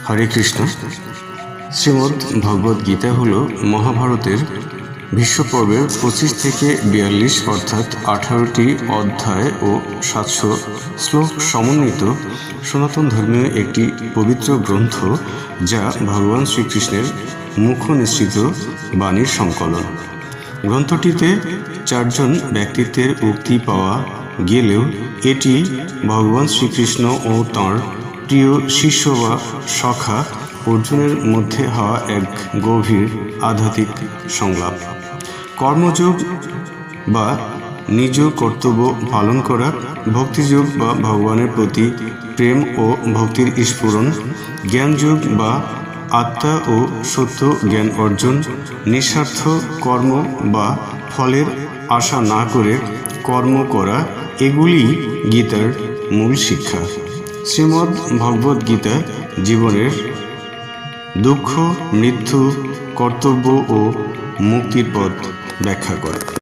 হরে কৃষ্ণ। শ্রীমদ্ ভগবদ গীতা হল মহাভারতের ভীষ্ম পর্বের 25 থেকে 42 অর্থাৎ 18টি অধ্যায় ও 700 শ্লোক সমন্বিত সনাতন ধর্মীয় একটি পবিত্র গ্রন্থ, যা ভগবান শ্রীকৃষ্ণের মুখনিসৃত বাণীর সংকলন। গ্রন্থটিতে 4 জন ব্যক্তিত্বের উক্তি পাওয়া গেলেও এটি ভগবান শ্রীকৃষ্ণ ও তাঁর প্রিয় শিষ্য বা সখা অর্জুনের মধ্যে হওয়া এক গভীর আধ্যাত্মিক সংলাপ। কর্মযোগ বা নিজ কর্তব্য পালন করা, ভক্তিযোগ বা ভগবানের প্রতি প্রেম ও ভক্তির স্ফুরণ, জ্ঞানযোগ বা আত্মা ও সত্য জ্ঞান অর্জন, নিঃস্বার্থ কর্ম বা ফলের আশা না করে কর্ম করা, এগুলি গীতার মূল শিক্ষা। শ্রীমদ্ ভগবদ গীতা জীবনের দুঃখ, মৃত্যু, কর্তব্য ও মুক্তির পথ ব্যাখ্যা করে।